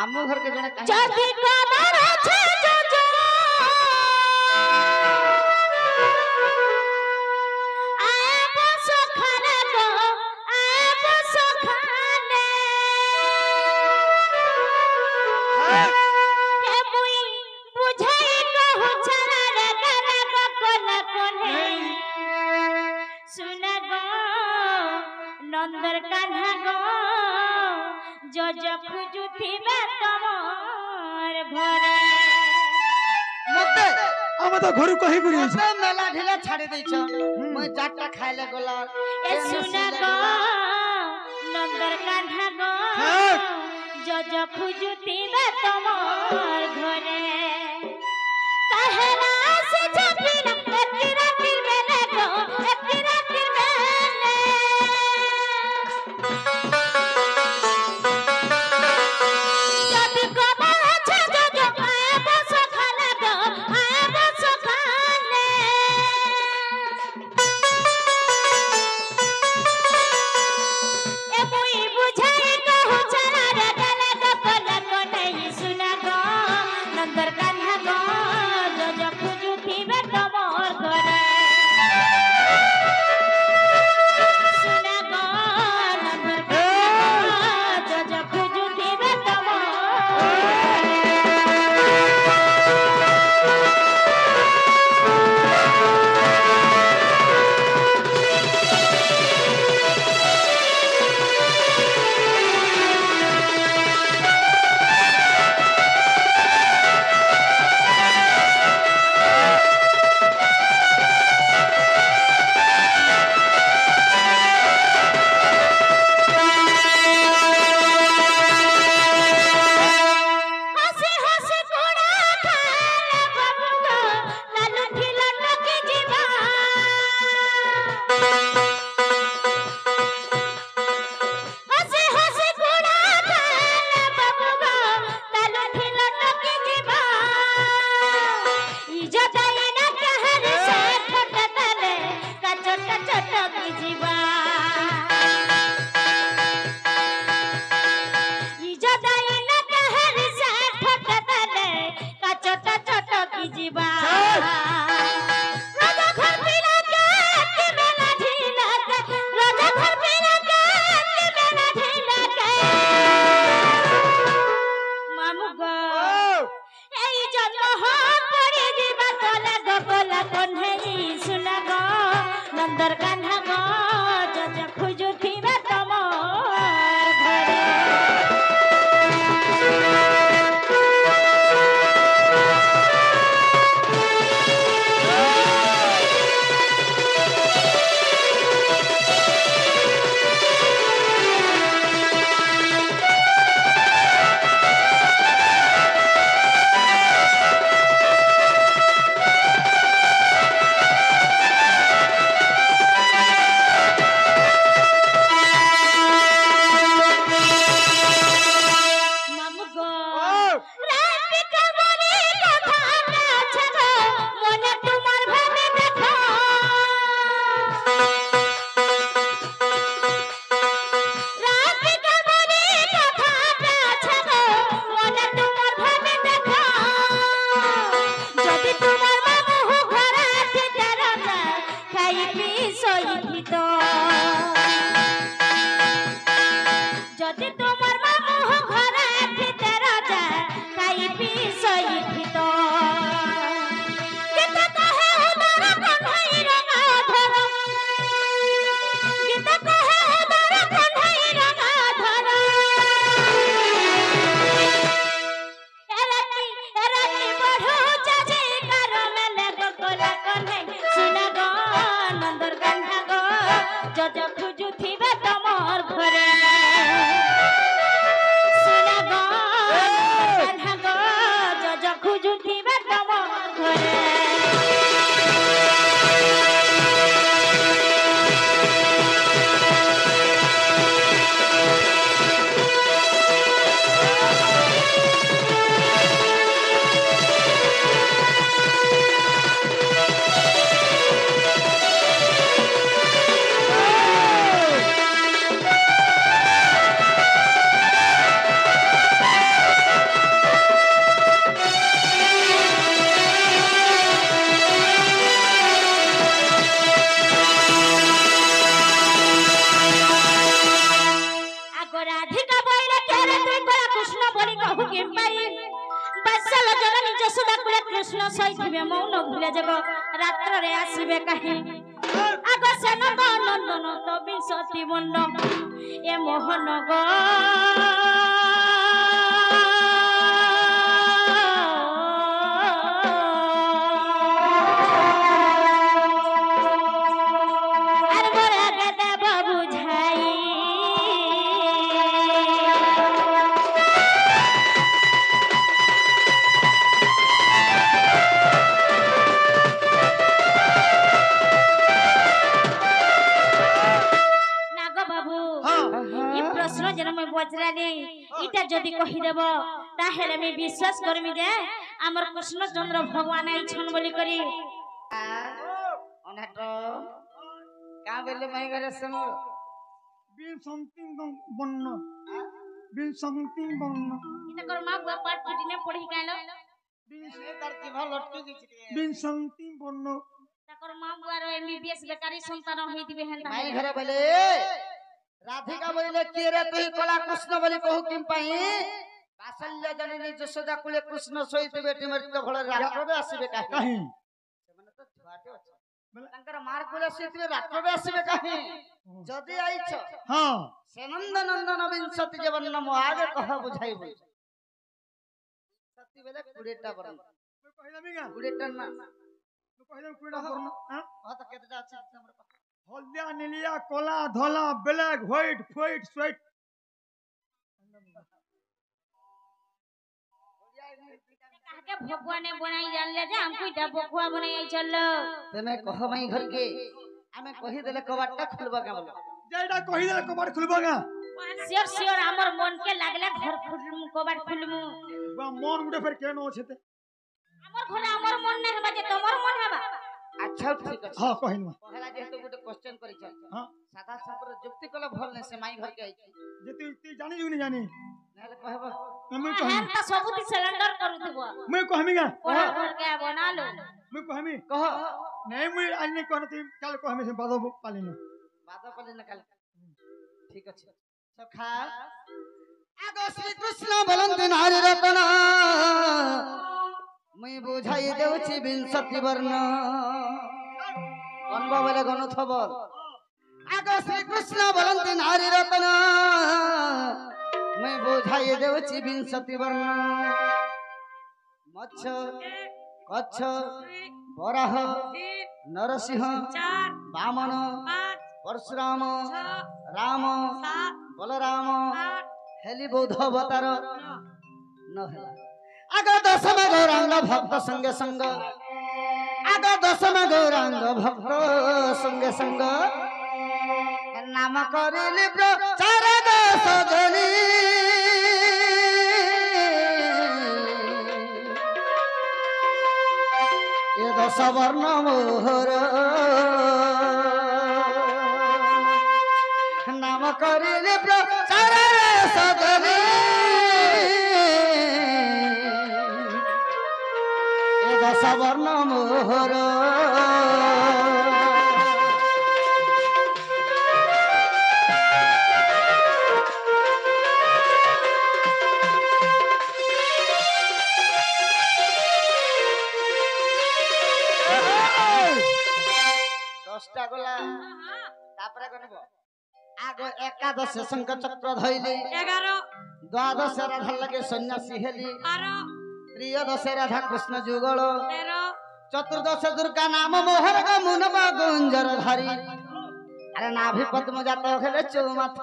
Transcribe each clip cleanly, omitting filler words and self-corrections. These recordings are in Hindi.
मामू घर के जने जदी कमर छे जो आए बसो खाने गो आए बसो खाने के मुई बुझाई कहू छरा रे गाना को कोना कोने सुना गो नंदर कान्हा गो जो जो खुजुथिबे तमर घरे मते हम तो घर कही करी मते मेला ढेला छाड़ी दै छ मैं जाटा खाइले गोला ए सुना गो नंदर कान्हा गो जो जो खुजुथिबे तमर घरे कहना से जपिना एतिरा तिरबेले गो एतिरा तिरबेले ଶୋଇଥିବେ ମୌନ ଭୁଲେ ଜଗ ରାତ୍ରରେ ଆସିବେ କାହିଁ ଆଗ ସେ ନନ୍ଦନ ତ ବିଂଶତି ବର୍ଣ୍ଣ ଏ ମୋହନ ଗ इटा जदि कहिदेब ताहेले मैं विश्वास करमी जे हमर कृष्णचंद्र भगवान आइछन बोली करी अनेट का बेले मई करे सुन बिन समथिंग बन्न बिन समथिंग बन्न इटा कर मां बुआ पाठ पटी ने पढ़ी कालो से तार जीभ लटकी गिछि बिन समथिंग बन्न ताकर मां बुआ रो एमबीबीएस बेकारी संतान होइतिबे हेंता मई घरे बेले राधिका बोले के रे तू कला कृष्ण बोली कहू किम पाई वात्सल्य जननी यशोदा कुले कृष्ण सोईते बेटी मृत्यु भळ रात्रबे आसीबे काहे काहे सेमने तो छुआटे अछि तंकर मार कुले सोईते रात्रबे आसीबे काहे जदी आइछ हां सेनंद नंदन विंशति जवन्न मो आगे कह बुझाई बोल सती बेले कुडेटा बरन कहला बिगा कुडेटा ना कहला कुडेटा बरन हां हां तो केतटा अछि हमर पास हल्दिया नीलिया कोला धोला ब्लैक व्हाइट व्हाइट स्वेट काके भगवान बनाई जानले जे हमको इटा बखुआ बनाई चललो तमे कह मई घर के हमें कहि देले कबाटटा खुलबा के बोल जेडा कहि देले कबाट खुलबागा सियर सियर हमर मन के लागले घर खुलमु कबाट खुलमु बा मन गुडे फेर केनो छते हमर घर हमर मन नै हेबा जे तमर मन हेबा अच्छा ठीक अछि हां कहिनु पहला जेतु गुटे क्वेश्चन करि छ हां सादा संपर जुक्ति कला भल ने से माई घर के आइछि जे तू जानि जुनि जानि नाले कहबो मैं कहमी हम त सबुति सिलेंडर करू दिबो मैं कहमी गा कोना घर के बना लो मैं कहमी कह नहीं मैं आज नहीं कहन तू काल कहमी से बादो पालिनो बादो पाली न काल ठीक अछि सखा आगो श्री कृष्ण बलंती नारी रतन मैं बुझाई देउछि विंशति वर्ण कनबो बेले गनु थबर आगो श्री कृष्ण बलंती नारी रतन मैं बुझाई देउछि विंशति वर्ण मच्छ कच्छ वराह नरसिंह वामन परशुराम राम बलराम हेली बौद्ध अवतार न ହେଲା आग दशम गौरांग भक्त संगे संग आग दशम गौरांग भक्त संगे संग नाम करिले प्रचार दश जनी ये दश वर्ण मोहर नाम करिले प्रचार दश जनी दश वर्ण मोहर दसटा गला तापरे कनबो आगो एकादश शंख चक्र धइले 11 द्वादश राधा लगे सन्यासी हेली 12 त्रयोदश राधा कृष्ण जुगल 13 चतुर्दश दुर्गा नाम मोहर मुनब गुंजर धारी अरे नाभि पद्म जात खेले चौमाथ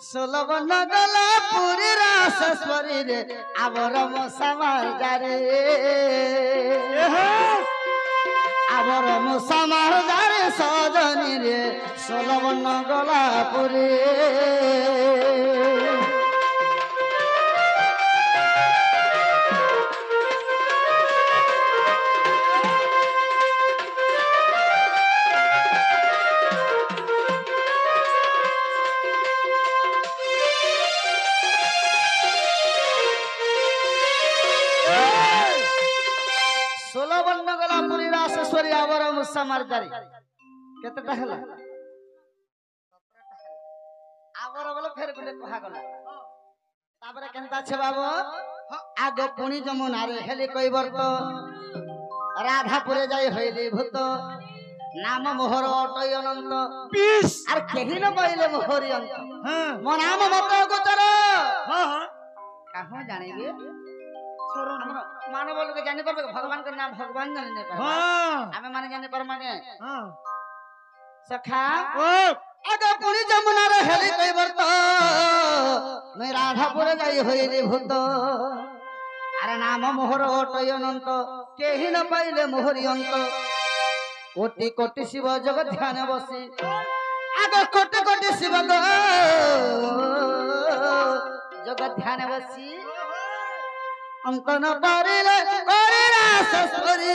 16 बन गला पूरी रास स्वरी रे आवर मसामार जारे आवर मसामार जारे सजनी रे 16 बन गला पूरी केतटा हला आवर बोले फेर गुटे कहा गला ताबरे केनता छे बाबू আগ পুনি যমুনারে হেলি কইবর্ত রাধাপুরে যাই হইলি ভূত নাম মোহর অটই অনন্ত বিষ আর কেহি ন কইলে মোহরি অন্ত হ্যাঁ মো নাম মত গোচর হ্যাঁ হ্যাঁ কাহু জানিবে শরণ আমরা মানব লোক জানি পারবে ভগবান কে নাম ভগবান জানি নাই পারবে হ্যাঁ আমি মানে জানি পার মানে হ্যাঁ সখা ও আগ পুনি যমুনারে হেলি কইবর্ত মই রাধাপুরে যাই হইলি ভূত আরে নাম মোহর অটই অনন্ত কেহি ন পাইলে মোহরি অন্ত কোটি কোটি শিব জগৎ ধ্যানে বসি আগ কোটি কোটি শিব গো জগৎ ধ্যানে বসি অন্ত ন পারিলে করিলা সস্পরি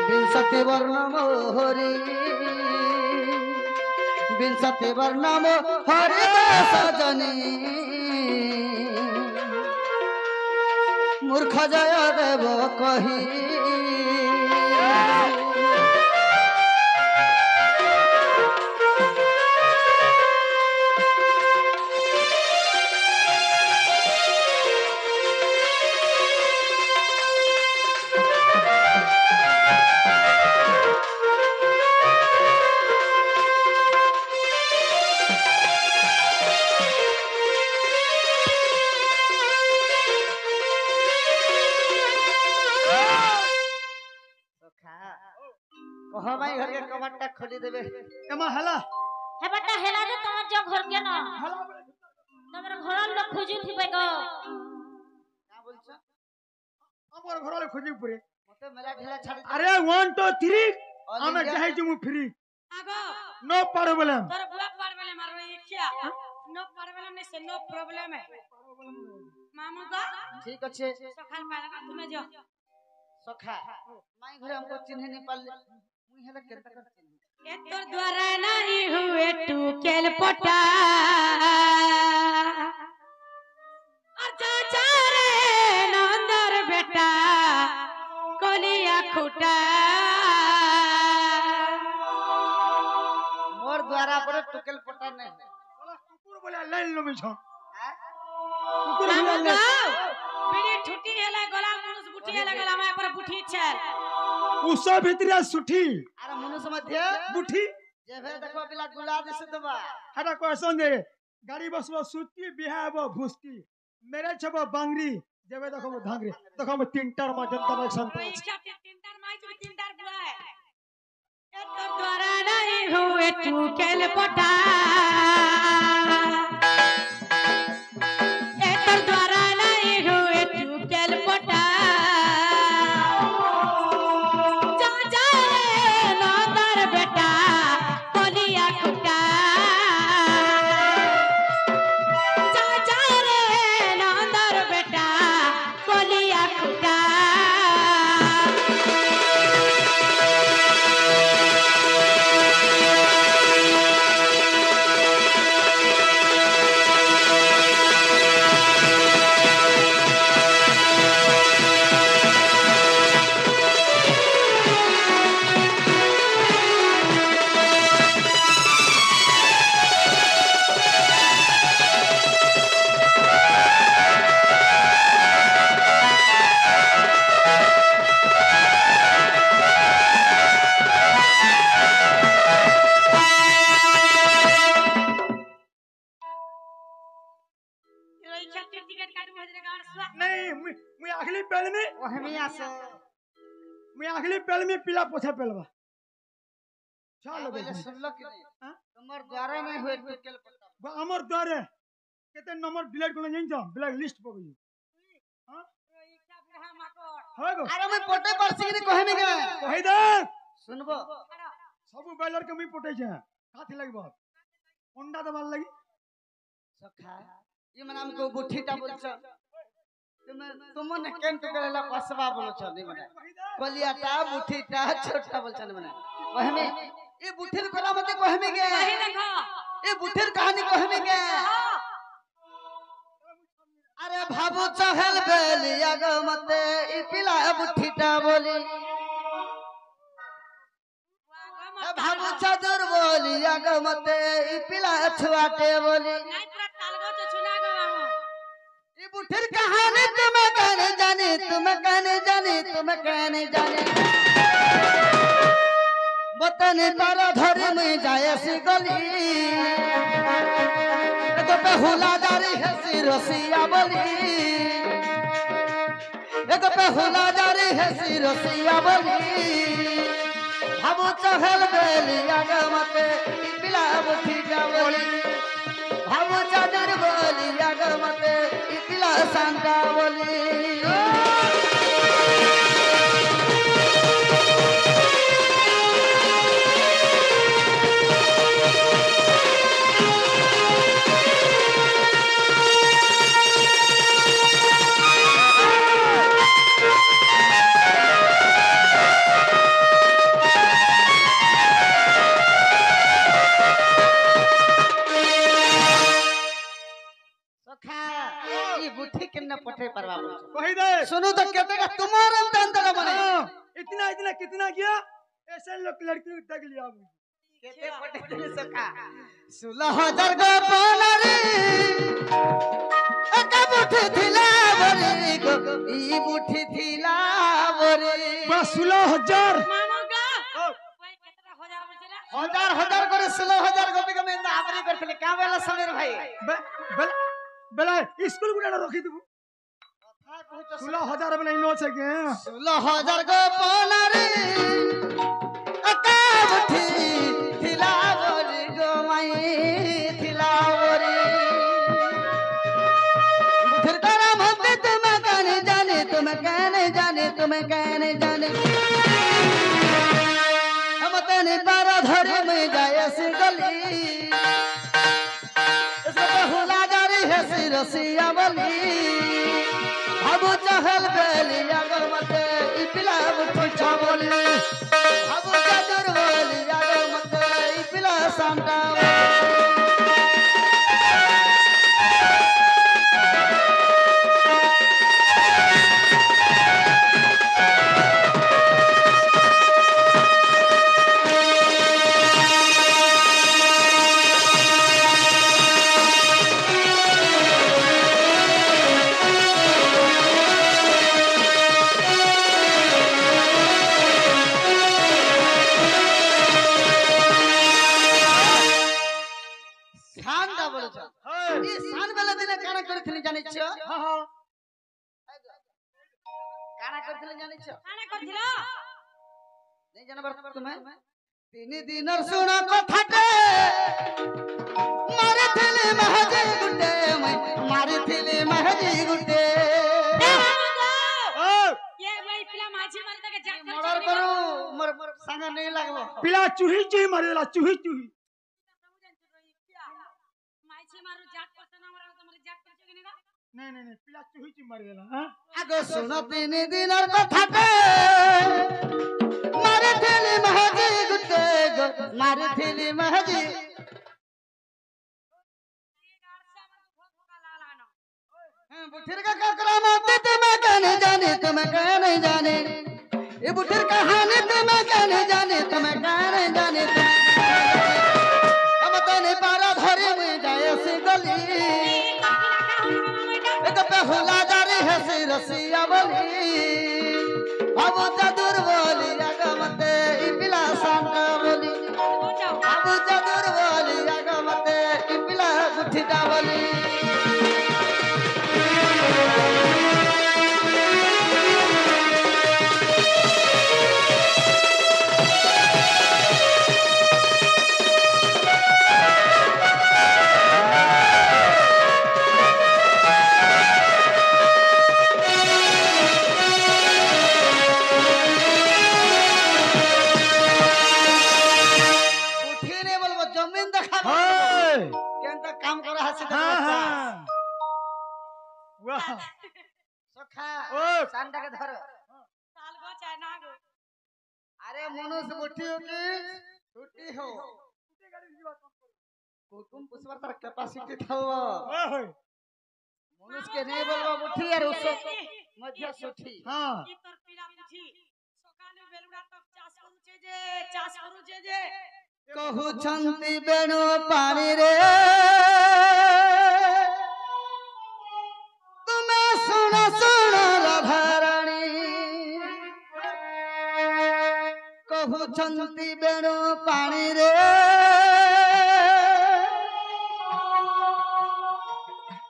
বিংশতি বর্ণ মোহরি বিংশতি বর্ণ মোহরি সজনী মূর্খ জয় দেব কহি কহ ভাই ঘরে কবাটটা খুলি দেবে এমা হেলা হেবাটা হেলা যে তোমার যে ঘর কেন হেলা তোমার ঘরের লোক খুঁজি থিবে গো না বলছো আমার ঘরে খুঁজি পড়ে মতে মেলা ঢিলা ছাড়ি আরে 1 2 3 আমি চাইছি মু ফ্রি আগো নো প্রবলেম তোর বুয়া পারবেলে মারবে ইচ্ছা নো পারবেলে নে সে নো প্রবলেম है মামু গো ঠিক আছে সকাল পালা না তুমি যাও সখা মাই ঘরে हमको চিনহে নি পারলে মুই হেলা কেনতা কর চিনহি ए तोर द्वारा नहीं हुए तू केल पटा और चाचा रे नंदर बेटा कोलिया खुटा मोर द्वारा पर टुकल पटा नहीं কুকুর বলে লাইন লমি ছ हैं? কুকুর বলে লাইন बिड़ी छुट्टी हेला गला मनुष्य बुठी हेला गला मैं पर बुठी छल উসা ভিতরে সুঠি अरे मनुष्य मध्य বুঠি जेबे देखो बिला गुला दिसे दबा হাটা কয়সন দে গাড়ি বসব সুতি বিহাব ভুস্তি মেরে ছব বাংরি যেবে দেখো ধাংরি দেখো তিনটার মাঝন তবে সন্ত इच्छा ते तीनदार माई तू तीनदार बुलाए ए तोर द्वारा नहीं हुए तू केल पटा ए तोर द्वारा नहीं हुए तू केल पटा चाचा रे नंदर बेटा कोलिया खुटा चाचा रे नंदर बेटा कोलिया खुटा टिकट काट मुझे गाड़ सुआ नहीं मुई अगली पेल में ओहमी आसो मुई अगली पेल में पिला पोछा पेलवा चलो बोले बेटा सुन लो कि नहीं हाँ? तुम्हार द्वारा नहीं हुए टुकल पटा हमर द्वारे केते नंबर डिलीट कोन जाइन छ ब्लैक लिस्ट पर गई हां इच्छा बुढ़ा माकोड़ हो गो अरे मैं पोटे परसी के कहमी के कहि दे सुनबो सब बैलर के मी पोटे छ काथी लगबो अंडा दबाल लगी सखा ये मन हमको बुठीटा बोलछ तुमने केन टुकलेला कसबा बोलछ नहीं मने कलियाटा बुठीटा छोटा बोलछ नहीं मने कहमी ये बुठीर कला मते कहमी के कहीं देखो ये बुठीर कहानी कहमी के अरे भाबू चहल बेलिया गो मते ई पिला बुठीटा बोली ভাবুছ দুর্বলি আগ মতে ই পিলা ছুয়াটে বলি নাই পুরা তালগো তো শুনা গো বাবু ই বুঠির কাহানি তুমি কেনে জানি তুমি কেনে জানি তুমি কেনে জানি বতনে তার ধরি মুই যায়সি গলি এগো বেহুলা জারি হেসি রসিয়া বলি এগো বেহুলা জারি হেসি রসিয়া বলি ভাবুছ হেল বেলি আগ মতে ই পিলা বুঠিটা বলি ভাবুছ দুর্বলি আগ মতে ই পিলা শান্তা বলি पठे परवा कही दे सुनो तो कहते का तुम्हारा अंदर बने इतना इतना कितना गया ऐसे लोग लड़की को देख लिया कहते पठे सका 16000 गो पानरी एक बुठी थिला बरी गो ई बुठी थिला बरी बस 16000 मामा का कोई कितना हो जा बोलला हजार करे 16000 गो बिगमे आबरी करथले का बेला समीर भाई बेला स्कूल गुडा रखी दबु 16000 बेला इनो छे के 16000 गो पानरी एका बुठी थिला बरी गो माई थिला बरी फिर करा मत तुम कहने जाने तुम कहने जाने तुम कहने जाने हम तने पारा धरे में जाए सी गली इसको बहुला जारी है सी रसिया बली भाबू चहल बेली अगर मते ई पिला बुठी छबली भाबू चदर बोली अगर मते ई पिला सांता কানা করছিল नहीं जानबर तुम्हें तीन दिनर सुना कथाटे मारे थेले महजी गुटे मारे थेले महजी गुटे ये भाई पिला माझी मारता के जाक मर्डर करू मर संग नहीं लागलो पिला चूही चूही मारेला चूही चूही माझी मारू जाक करता ना मारा तुम्हारे जाक करते कि नहीं नहीं नहीं नहीं पिला चूही चूही मारेला हां आगो सुनो तीन दिनर कथाटे मारे थेले महजी गुटे मारे थेले महजी बुठिर का करामत तुम्हें कहने जाने तुम्हें कहने जाने ये बुठिर कहानी तुम्हें कहने जाने तुम्हें कहने जाने अब तने पारा धरे में जाए सी गली एक बेहुला जारी है सी रसिया बली अब चतुर बोली अगमते ई पिला सांता बोली अब चतुर बोली अगमते ई पिला बुठिटा बोली काम करा हसी वाह सखा ओ सांडा के धर साल गो चाहे ना गो अरे मनुष्य बुद्धि हो की छुट्टी हो कुटुंब पुष्पर तर कैपेसिटी था वो ओए मनुष्य के नहीं बोलवा बुद्धि यार उससे मध्य सुठी हां ई तोर पिला बुझी सकाले बेलुड़ा तक चास को जे चास କହୁଛନ୍ତି ବେଣୁ ପାଣିରେ ତୁମେ ଶୁଣ ଶୁଣ ରାଧାରାଣୀ କହୁଛନ୍ତି ବେଣୁ ପାଣିରେ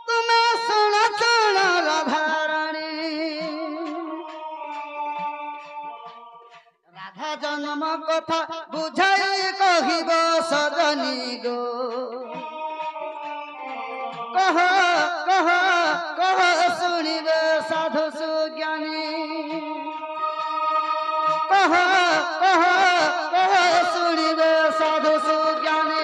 ତୁମେ ଶୁଣ ଶୁଣ ରାଧାରାଣୀ ରାଧା ଜନ୍ମ କଥା ବୁଝାଇ କହିବ ସଜନୀ ଗୋ କହ କହ କହ ଶୁଣିବେ ସାଧୁ ସୁଜ୍ଞାନୀ କହ କହ କହ ଶୁଣିବେ ସାଧୁ ସୁଜ୍ଞାନୀ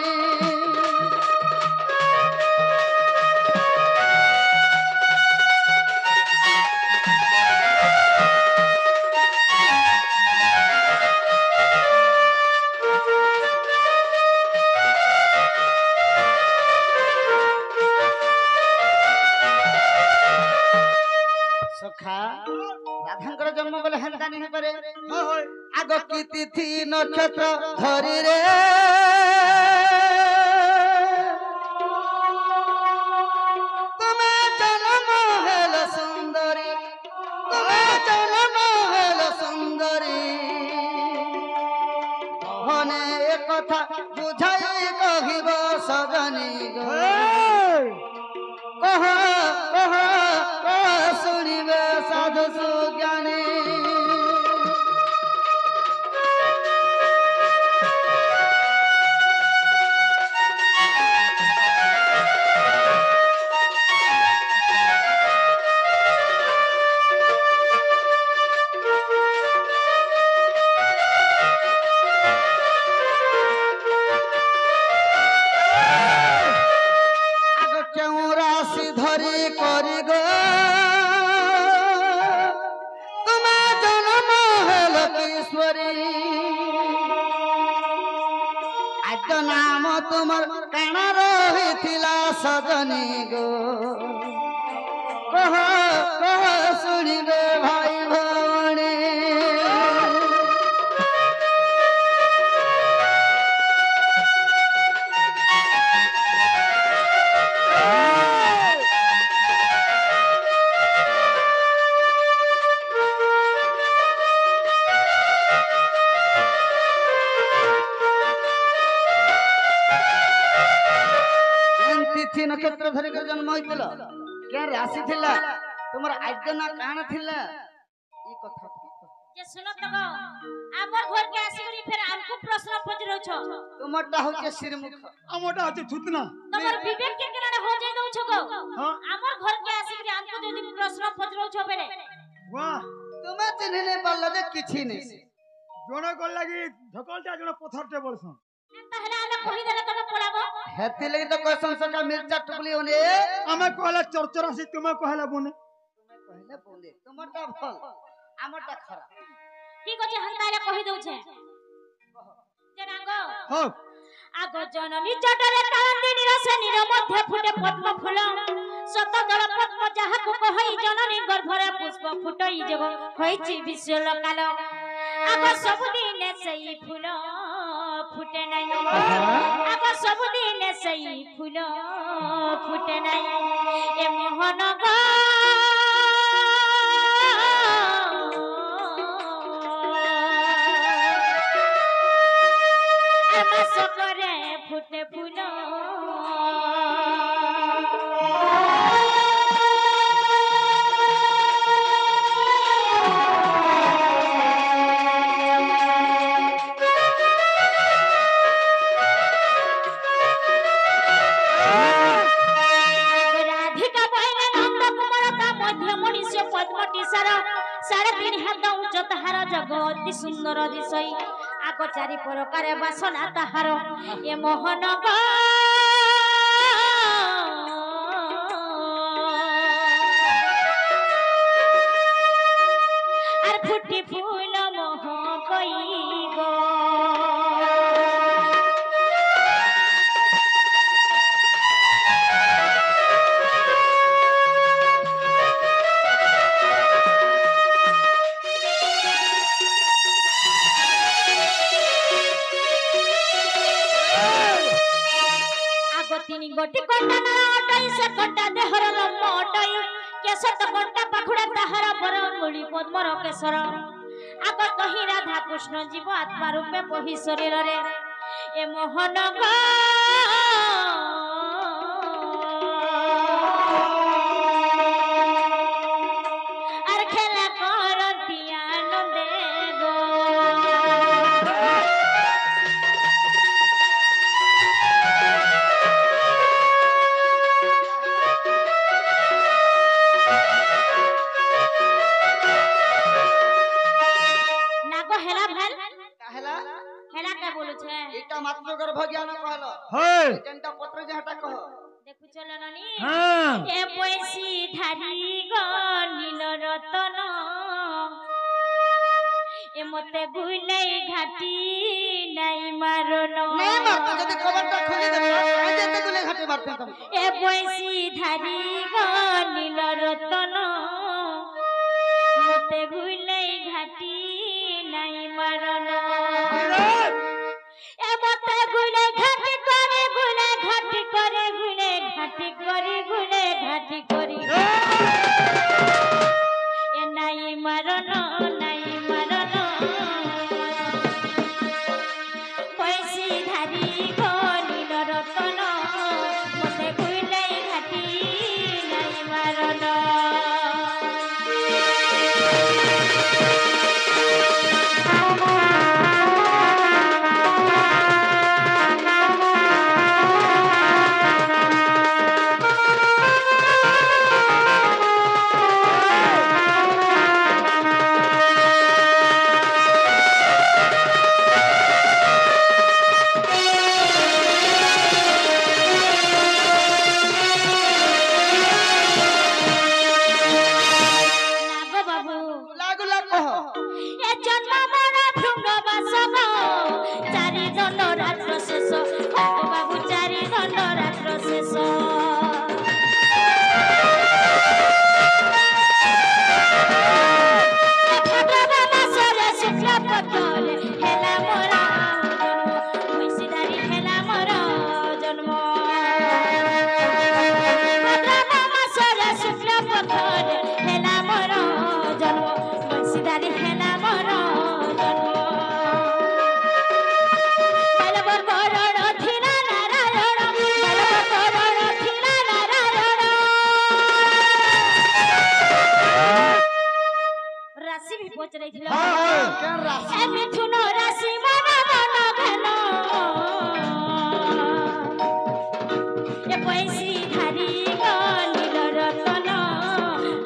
ସଖା ରାଧାଙ୍କର ଜନ୍ମ ବୋଲେ ହେନ୍ତା नहीं करे ଆଗ କି ତିଥି ନକ୍ଷତ୍ର ଧରିରେ ତୁମେ ଜନ୍ମ ହେଲ ସୁନ୍ଦରୀ ତୁମେ ଜନ୍ମ ହେଲ ସୁନ୍ଦରୀ କହନେ ଏ କଥା ବୁଝାଇ କହିବ ସଜନୀ ଗୋ কহ কহ কহ শুনিবে সাধু সুজ্ঞানী ধরি করি গো তোমা জন্ম হেল কিশোরী আজ নাম তোমার কাণ রহিছিলা সজনী গো কহ কহ শুনিবে ভাই ভৌণী ତିଥି ନକ୍ଷତ୍ର ଧରିକରି ଜନ୍ମ ହୋଇଥିଲ କେ ରାଶି ଥିଲା ତୁମର ଆଦ୍ୟ ନା କାଣ ଥିଲା ଏ କଥା যে শুনো তো আমার ঘরকে আসিবনি ফের আমকু প্রশ্ন পচরছ ତୁମରଟା ହଉଛି ଶ୍ରୀମୁଖ ଆମଟା ଅଛି ଥୁତନା তোমার বিবেক কে কেন হো যাই দউছ গো হ্যাঁ আমার ঘরকে আসিবনি আমকু যদি প্রশ্ন পচরছ বেলে বাহ ତୁମେ ଚିହ୍ନି ନେଇ ପାରିଲ ଯେ କିଛି ନେଇ ଜଣେ କଲ ଲାଗି ଧକଲଟା ଜଣେ ପଥରଟେ ବଳସନ୍ তাহলে আমি কই দেলে তুমি পড়াবো ହେତି ଲାଗି ତ କହିସନ୍ ସେଟା ମିର୍ଚା ଟୁକଲି ଓନେ ଆମେ କହିଲା ଚରଚରାସି ତୁମେ କହିଲା ବନେ ତୁମେ କହିଲେ ବୋଲେ ତୁମରଟା ଭଲ ଆମରଟା ଖରାପ ঠিক আছে হান্তারে কই দউছে জানাগো হো আগ জননী জটরে কান্দি নিরসে নির মধ্যে ফুটে পদ্ম ফুল শত দল পদ্ম যাহাকু কহই জননী গর্ভরে পুষ্প ফুটই যোগ হইছি বিশ্ব লোকাল আগ সবদিনে সেই ফুল ফুটে নাই আগ সবদিনে সেই ফুল ফুটে নাই এ মোহন গো সকরে ফুটে ফুল রাধিকা বইলে নন্দ কুমারতা মধ্য মনীষ পদ্মটি সার 3.5 হাত উচ্চ তাহার জগতি সুন্দর দিশই আগ চারি প্রকারে বাসনা তাহার এ মোহন গো আর ফুটি ফুল মোহ কই গো गोटी कंटा ना अटई से कंटा देहर लम्ब अटई केसत कंटा पाखुड़ा ताहार पर मुड़ी पद्मर केसर आगत ही राधा कृष्ण जीव आत्मा रूपे बहि शरीर रे ए मोहन गो आर खेला करती आनंदे गो नागो हेला भल काहेला हेला के बोलु छे एटा मात्र गर्भ ज्ञान कहलो है जेंटा पत्र जे हटा कह देखु चलो ननी हाँ ए पैसी धारी गो नील रतन ए मते गुनै घाटी নাই মারন नहीं मारते यदि कबरटा खोली देबे आजे ते गुले घाटे मारते तुम ए पैसी धारी गो নীল রতন মতে গুनै ঘাটি নাই মারন এ মতে গুনে ঘাটি করে গুনে ঘাটি করে গুনে ঘাটি করে গুনে ঘাটি করি এ নাই মারন পয়সি ধারি গো নীল রতন মতে গুনে ঘাটি নাই মারন নাগো বাবু गुला गुला कह এ জন্ম মরা ভৃঙ্গ বাসব চারি দণ্ড রাত্র শেষ নাগো বাবু চারি দণ্ড রাত্র শেষ ভাদ্রব মাসরে শুক্ল পক্ষরে হেলা মোর জন্ম বৈশিদারি হেলা মোর জন্ম ভাদ্রব মাসরে শুক্ল পক্ষরে হেলা মোর জন্ম বৈশিদারি হেলা মোর জন্ম বেলবর বরণ ধীরা নারায়ণ বেলবর বরণ ধীরা নারায়ণ রাশি भी पहुंच रही थी क्या राशि ए मिथुन राशि मन मन घन ए पैसी धारी गो नील रतन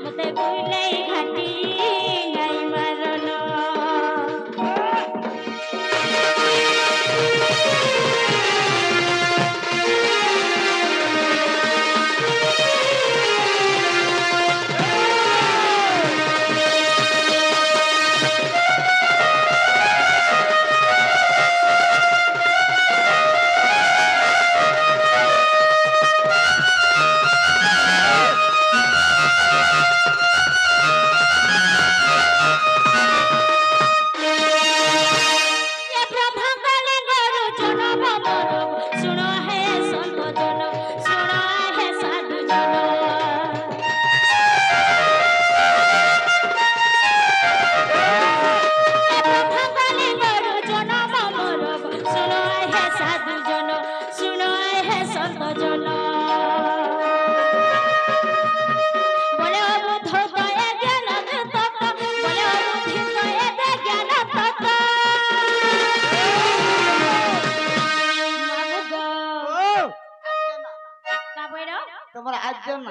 मते गुलै घाटी নাই মারন এ ব্রহ্মা কালে গরু জনম মরম শুণ হে সন্ত জন শুণ হে সাধু জন এ ব্রহ্মা কালে গরু জনম মরম শুণ হে সাধু জন শুণ হে সন্ত জন বলে ও বুদ্ধ দয়া জ্ঞান তত বলে ও বুদ্ধি দয়া জ্ঞান তত মাগো ओ का बइरो तुम्हारा आज जन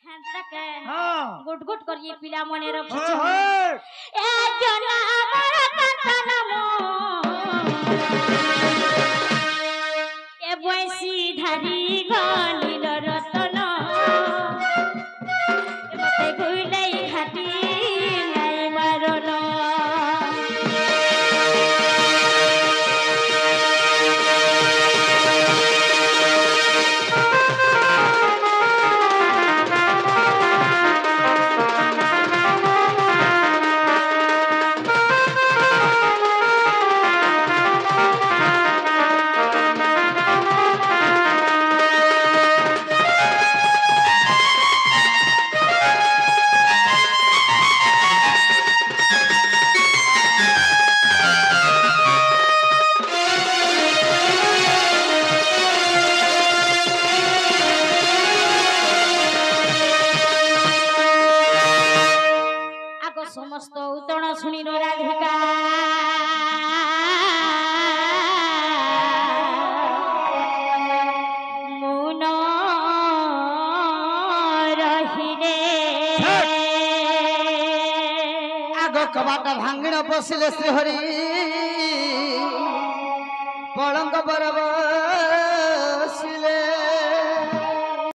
हंसके हाँ गुट गुट करिए पिला मने रखछ है ए जना हमर तन मो ए बैसी धारी गो नील रतन ए मते गुलै घाटी নাই মারন कबाट भांगिण पशिले श्रीहरि पलंक बरबर